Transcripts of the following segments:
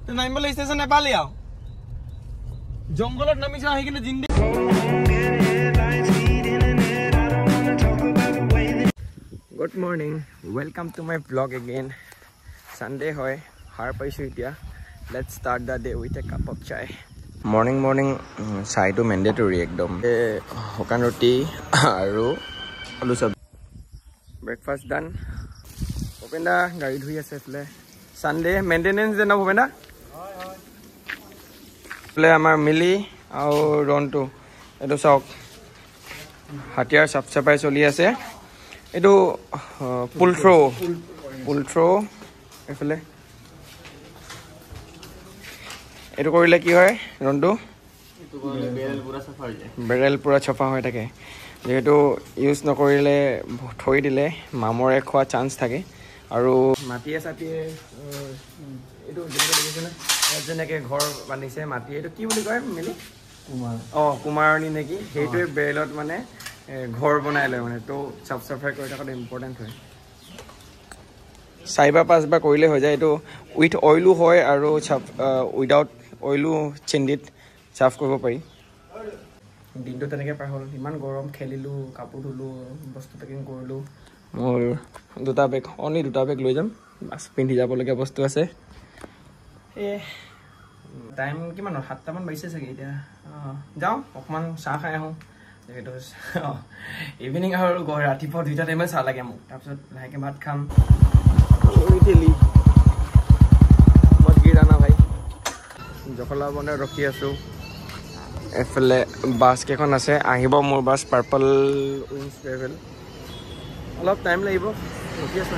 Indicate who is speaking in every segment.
Speaker 1: নামিবলৈ ষ্টেচন নেপালি আৰু জংঘলত নামিছে আহি কিনে জিন্দি good morning welcome to my blog again Sunday হয় হাৰ পাইছোঁ এতিয়া let's start the day with a cup of chai morning চাইটো মেণ্ডেটৰী একদম শুকান ৰুটি আৰু আলু চব্জি ব্ৰেকফাষ্ট ডান ভূপেন দা গাড়ী ধুই আছে এইফালে সানডে মেইনটেনেন্স যে ন ভূপেন দা এইফালে আমাৰ মিলি আৰু ৰনটো এইটো চাওক হাতিয়াৰ চাফ চাফাই চলি আছে এইটো পুল থ্ৰ' এইফালে এইটো কৰিলে কি হয় ৰনটো বেৰেল পুৰা চাফা হৈ থাকে যেহেতু ইউজ নকৰিলে থৈ দিলে মামৰে খোৱা চান্স থাকে আৰু মাটিয়ে চাটিয়ে এইটো যেনেকৈ ঘৰ বান্ধিছে মাটিয়ে এইটো কি বুলি কয় মিলি কুমাৰণী নেকি সেইটোৱে বেৰেলত মানে ঘৰ বনাই লয় মানে তো চাফ চাফাই কৰি থকাটো ইম্পৰ্টেণ্ট হয় 4-5 কৰিলে হৈ যায় এইটো উইথ অইলো হয় আৰু উইদাউট অইলো চিন্দিত চাফ কৰিব পাৰি দিনটো তেনেকৈ পাৰ হ'ল ইমান গৰম খেলিলোঁ কাপোৰ ধুলোঁ বস্তু পেকিং কৰিলোঁ মোৰ দুটা বেগ লৈ যাম বাছ পিন্ধি যাবলগীয়া বস্তু আছে টাইম কিমান 7টামান বাজিছে চাগে এতিয়া যাওঁ অকণমান চাহ খাই আহোঁ যিহেতু ইভিনিং আৰু ৰাতিপুৱা 2টা টাইমত চাহ লাগে মোক তাৰপিছত লাহেকৈ ভাত খাম ৰাণা ভাই জখলা বনাই ৰখি আছোঁ এইফালে বাছ কেইখন আছে আহিব মোৰ বাছ পাৰ্পল উইংছ ট্ৰেভেল অলপ টাইম লাগিব ৰখি আছোঁ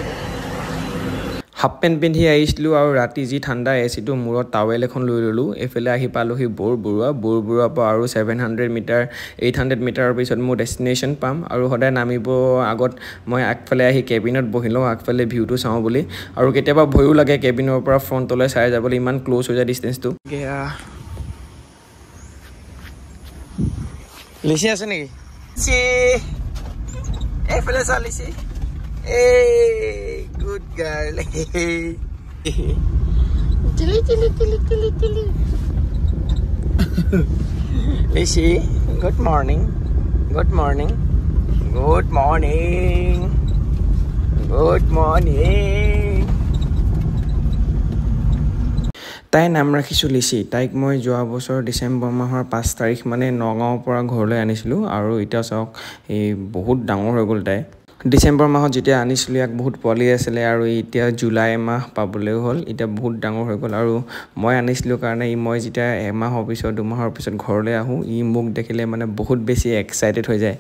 Speaker 1: হাফ পেণ্ট পিন্ধি আহিছিলোঁ আৰু ৰাতি যি ঠাণ্ডা এচিটো মূৰত টাৱেল এখন লৈ ল'লোঁ এইফালে আহি পালোঁহি বৰবৰুৱাৰ পৰা আৰু 700 মিটাৰ 800 মিটাৰৰ পিছত মোৰ ডেষ্টিনেশ্যন পাম আৰু সদায় নামিব আগত মই আগফালে আহি কেবিনত বহি লওঁ আগফালে ভিউটো চাওঁ বুলি আৰু কেতিয়াবা ভয়ো লাগে কেবিনৰ পৰা ফ্ৰণ্টলৈ চাই যাবলৈ ইমান ক্ল'জ হৈ যায় ডিষ্টেঞ্চটো লিচি আছে নেকি এইফালে চা লিচি good girl chili Lissy good morning তাই নাম ৰাখিছোঁ লিচি তাইক মই যোৱা বছৰ ডিচেম্বৰ মাহৰ 5 তাৰিখ মানে নগাঁৱৰ পৰা ঘৰলৈ আনিছিলোঁ আৰু এতিয়া চাওক এই বহুত ডাঙৰ হৈ গ'ল তাই ডিচেম্বৰ মাহত যেতিয়া আনিছিলোঁ ইয়াক বহুত পোৱালি আছিলে আৰু এতিয়া জুলাই মাহ পাবলৈ হ'ল এতিয়া বহুত ডাঙৰ হৈ গ'ল আৰু মই আনিছিলোঁ কাৰণে মই যেতিয়া এমাহৰ পিছত 2 মাহৰ পিছত ঘৰলৈ আহোঁ মোক দেখিলে মানে বহুত বেছি এক্সাইটেড হৈ যায়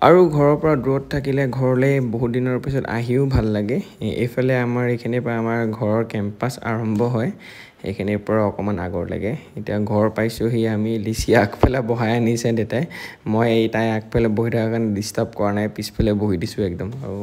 Speaker 1: আৰু ঘৰৰ পৰা দূৰত থাকিলে ঘৰলৈ বহুত দিনৰ পিছত আহিও ভাল লাগে এইফালে আমাৰ এইখিনিৰ পৰা আমাৰ ঘৰৰ কেম্পাছ আৰম্ভ হয় এইখিনিৰ পৰা অকণমান আগৰ লাগে এতিয়া ঘৰ পাইছোঁহি আমি লিচি আগফালে বহাই আনিছে দেউতাই মই তাই আগফালে বহি থকাৰ কাৰণে ডিষ্টাৰ্ব কৰা নাই পিছফালে বহি দিছোঁ একদম আৰু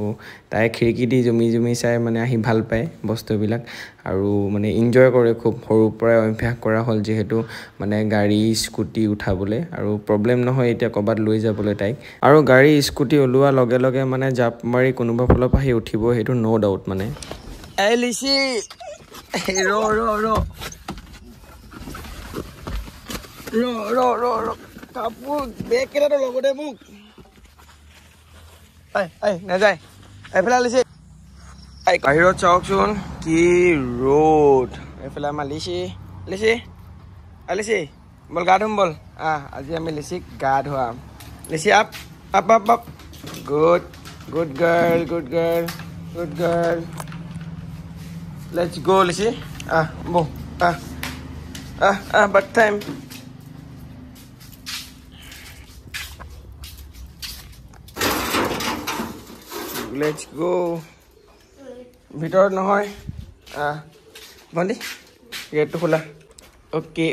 Speaker 1: তাই খিৰিকী দি জুমি চাই মানে আহি ভাল পায় বস্তুবিলাক আৰু মানে এনজয় কৰে খুব সৰুৰ পৰাই অভ্যাস কৰা হ'ল যিহেতু মানে গাড়ী স্কুটি উঠাবলৈ আৰু প্ৰব্লেম নহয় এতিয়া ক'ৰবাত লৈ যাবলৈ তাইক আৰু গাড়ী স্কুটি ওলোৱাৰ লগে লগে মানে জাপ মাৰি কোনোবা ফালৰ পৰা আহি উঠিব সেইটো ন' ডাউট মানে এই লিচি ৰ কাপোৰ বেগ কেইটাতো লগতে মোক নাযায় এইফালে লিচি বাহিৰত চাওকচোন কি ৰ'দ এইফালে আমাৰ লিচি বল গা ধুম বল আজি আমি লিচিক গা ধুৱাম Lichi up good girl let's go Lichi bath time let's go ভিতৰত নহয় বন্ধি গেটটো খোলা okay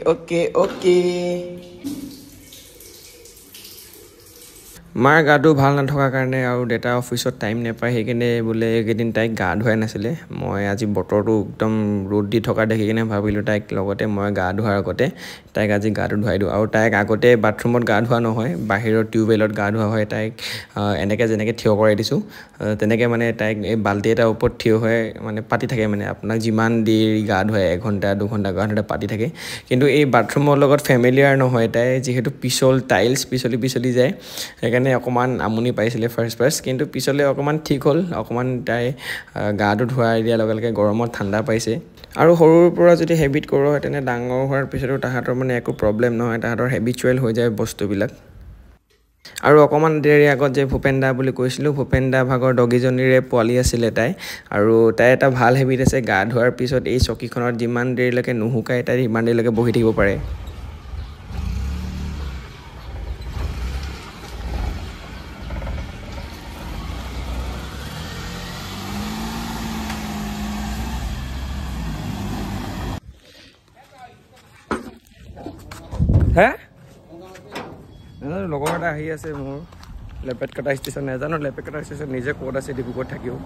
Speaker 1: মাৰ গাটো ভাল নথকাৰ কাৰণে আৰু দেউতা অফিচত টাইম নাপায় সেইকাৰণে বোলে এইকেইদিন তাইক গা ধুৱাই নাছিলে মই আজি বতৰটো একদম ৰ'দ দি থকা দেখি কিনে ভাবিলোঁ তাইক লগতে মই গা ধোৱাৰ আগতে তাইক আজি গাটো ধুৱাই দিওঁ আৰু তাইক আগতে বাথৰুমত গা ধোৱা নহয় বাহিৰৰ টিউবৱেলত গা ধোৱা হয় তাইক এনেকৈ যেনেকৈ থিয় কৰাই দিছোঁ তেনেকৈ মানে তাইক এই বাল্টি এটাৰ ওপৰত থিয় হৈ মানে পাতি থাকে মানে আপোনাক যিমান দেৰি গা ধুৱাই 1 ঘণ্টা 2 ঘণ্টা গা ধুৱাই পাতি থাকে কিন্তু এই বাথৰুমৰ লগত ফেমিলিয়াৰ নহয় তাই যিহেতু পিছল টাইলছ পিছলি যায় সেইকাৰণে অকণমান আমনি পাইছিলে ফাৰ্ষ্ট কিন্তু পিছলৈ অকণমান ঠিক হ'ল অকণমান তাই গাটো ধুৱাই দিয়াৰ লগে লগে গৰমত ঠাণ্ডা পাইছে আৰু সৰুৰ পৰা যদি হেবিট কৰোঁ তেনে ডাঙৰ হোৱাৰ পিছতো তাহাঁতৰ মানে একো প্ৰব্লেম নহয় তাহাঁতৰ হেবিচুৱেল হৈ যায় বস্তুবিলাক আৰু অকণমান দেৰি আগত যে ভূপেন্দা বুলি কৈছিলোঁ ভূপেন্দা ভাগৰ ডগীজনীৰে পোৱালি আছিলে তাই আৰু তাই এটা ভাল হেবিট আছে গা ধোৱাৰ পিছত এই চকীখনত যিমান দেৰিলৈকে নুশুকায় তাই সিমান দেৰিলৈকে বহি থাকিব পাৰে হে নাজানো লগৰ এটা আহি আছে মোৰ লেপেটকাটা ষ্টেচন নাজানো লেপেটকাটা ষ্টেচন নিজে ক'ত আছে ডিব্ৰুগড়ত থাকিও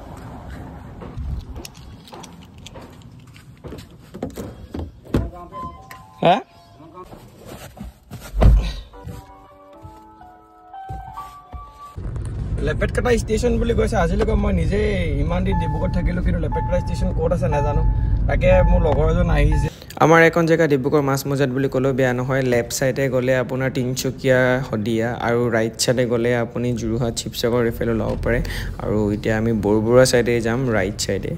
Speaker 1: হে লেপেটকাটা ষ্টেচন বুলি কৈছে আজিলৈকে মই নিজে ইমান দিন ডিব্ৰুগড়ত থাকিলোঁ কিন্তু লেপেটকাটা ষ্টেচন ক'ত আছে নাজানো তাকে মোৰ লগৰ এজন আহিছে আমাৰ এখন জেগা ডিব্ৰুগড় মাছমজাত বুলি ক'লেও বেয়া নহয় লেফ্ট চাইডে গ'লে আপোনাৰ তিনিচুকীয়া শদিয়া আৰু ৰাইট চাইডে গ'লে আপুনি যোৰহাট শিৱসাগৰ এইফালে ল'ব পাৰে আৰু এতিয়া আমি বৰবৰুৱা চাইডে যাম ৰাইট চাইডে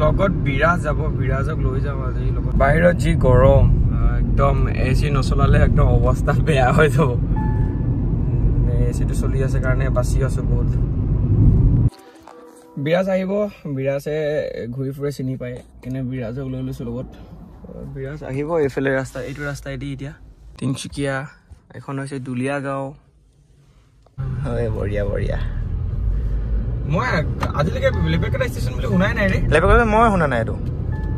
Speaker 1: লগত বিৰাজ যাব বিৰাজক লৈ যাম আজি লগত বাহিৰত যি গৰম একদম এচি নচলালে একদম অৱস্থা বেয়া হৈ যাব এচিটো চলি আছে কাৰণে বাচি আছোঁ বহুত বিৰাজ আহিব বিৰাজে ঘূৰি ফুৰে চিনি পায় কেনে বিৰাজক লৈ লৈছোঁ লগত বিৰাজ আহিব এইফালে ৰাস্তা এইটো ৰাস্তাইদি এতিয়া তিনিচুকীয়া এখন হৈছে দুলীয়া গাঁও হয় বঢ়িয়া বঢ়িয়া মই আজিলৈকে লেপেটকাটা ষ্টেচন বুলি শুনাই নাই ৰে লেপেটকাটা মই শুনা নাই এইটো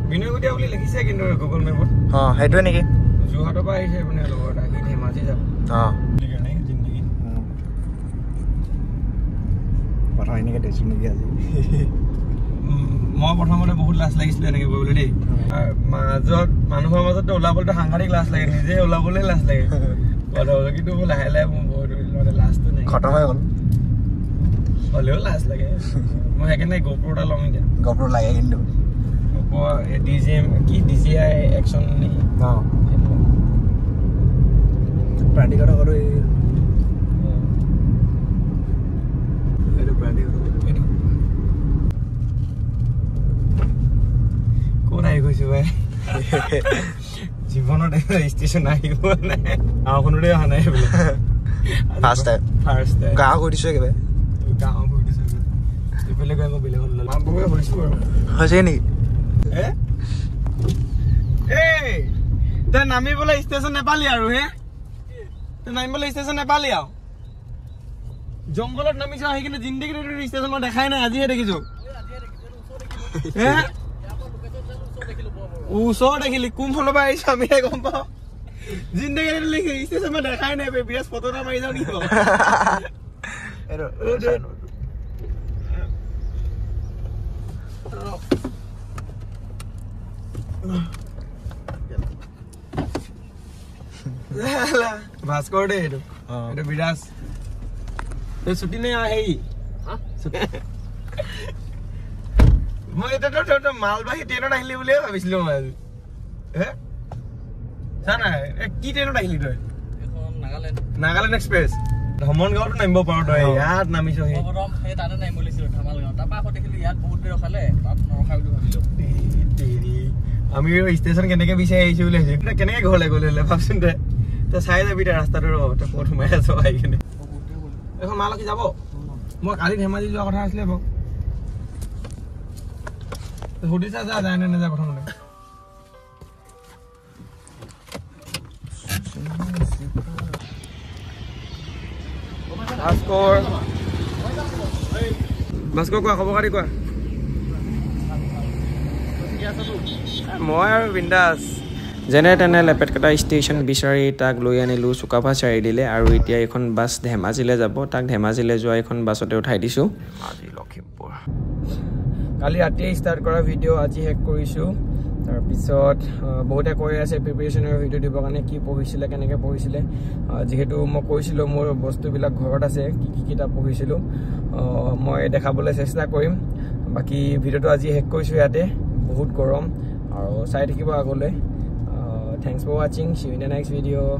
Speaker 1: বিনয়গুটিয়া বুলি লিখিছে কিন্তু গুগল মেপত সেইটোৱে নেকি যোৰহাটৰ পৰা আহিছে মানে লগত আহি ধেমাজি যাব কথা এনেকৈ দেখিছোঁ নেকি আজি মই প্ৰথমতে বহুত লাজ লাগিছিলে এনেকৈ কৰিবলৈ দেই মাজত মানুহৰ মাজত ওলাবলৈতো সাংঘাতিক লাজ লাগে নিজে ওলাবলৈ লাজ লাগে কিন্তু লাহে লাহে মোৰ বহুত লাজটো নাই খতম হৈ গ'ল হ'লেও লাজ লাগে মই সেইকাৰণে GoPro এটা লওঁ এতিয়া GoPro লাগে কিন্তু DJI একশ্যন নেকি প্ৰান্তিকত কৰোঁ কোন আহি গৈছো ভাই জীৱনত ষ্টেচন আহিব নাই আওখনতে অহা নাই ফাৰ্ষ্ট টাইম গাঁও কৰি দিছোঁ একেবাৰে গাঁও কৰি দিছোঁ এইফালে গৈ মই বেলেগত হৈছোঁ বাৰু হৈছে নেকি তই নামিবলৈ ষ্টেচন নাপালি আৰু হে তই নামিবলৈ ষ্টেচন নাপালি আৰু জংঘলত নামিছো আহি কিন্তু জিন্দগীত ষ্টেচন মই দেখাই নাই আজিহে দেখিছো ওচৰ দেখিলি কোনফালৰ পৰা আহিছো আমিহে গম পাওঁ জিন্দগীত ষ্টেচন মই দেখাই নাই বিৰাজ ফটো এটা মাৰি যাওঁ নেকি ভাস্কৰ দেই এইটো এইটো বিৰাজ ছুটি নে হেৰি মই এটা মালবাহী ট্ৰেইনত আহিলি বুলিয়ে ভাবিছিলো মই আজি চা নাই কি ট্ৰেইনত আহিলি তই নাগালেণ্ড এক্সপ্ৰেছ ধমনগাঁৱতো নামিব পাৰো তই ইয়াত নামিছ আমি ষ্টেচন কেনেকে বিচাৰি আহিছো বুলি ভাবিছো কেনেকে ঘৰলৈ গ'লে হ'লে ভাবচোন তই চাই যাবি তই ৰাস্তাটো তই ক'ত সোমাই আছ আহি কিনে এখন মালকী যাব মই কালি ধেমাজি যোৱা কথা আছিলে বাৰু সুধিছা যা যায় নে নাযায় প্ৰথমতে ভাস্কৰ কোৱা খবৰ খাতি কোৱা মই আৰু বিন্দাছ যেনে তেনে লেপেটকটা ষ্টেচন বিচাৰি তাক লৈ আনিলোঁ চুকাফা চাৰিআলিলৈ আৰু এতিয়া এখন বাছ ধেমাজিলৈ যাব তাক ধেমাজিলৈ যোৱা এখন বাছতে উঠাই দিছোঁ আজি লখিমপুৰ কালি ৰাতিয়ে ষ্টাৰ্ট কৰা ভিডিঅ' আজি শেষ কৰিছোঁ তাৰপিছত বহুতে কৈ আছে প্ৰিপেৰেশ্যনৰ ভিডিঅ' দিবৰ কাৰণে কি পঢ়িছিলে কেনেকৈ পঢ়িছিলে যিহেতু মই কৈছিলোঁ মোৰ বস্তুবিলাক ঘৰত আছে কি কি কিতাপ পঢ়িছিলোঁ মই দেখাবলৈ চেষ্টা কৰিম বাকী ভিডিঅ'টো আজি শেষ কৰিছোঁ ইয়াতে বহুত গৰম আৰু চাই থাকিব আগলৈ Thanks for watching. See you in the next video.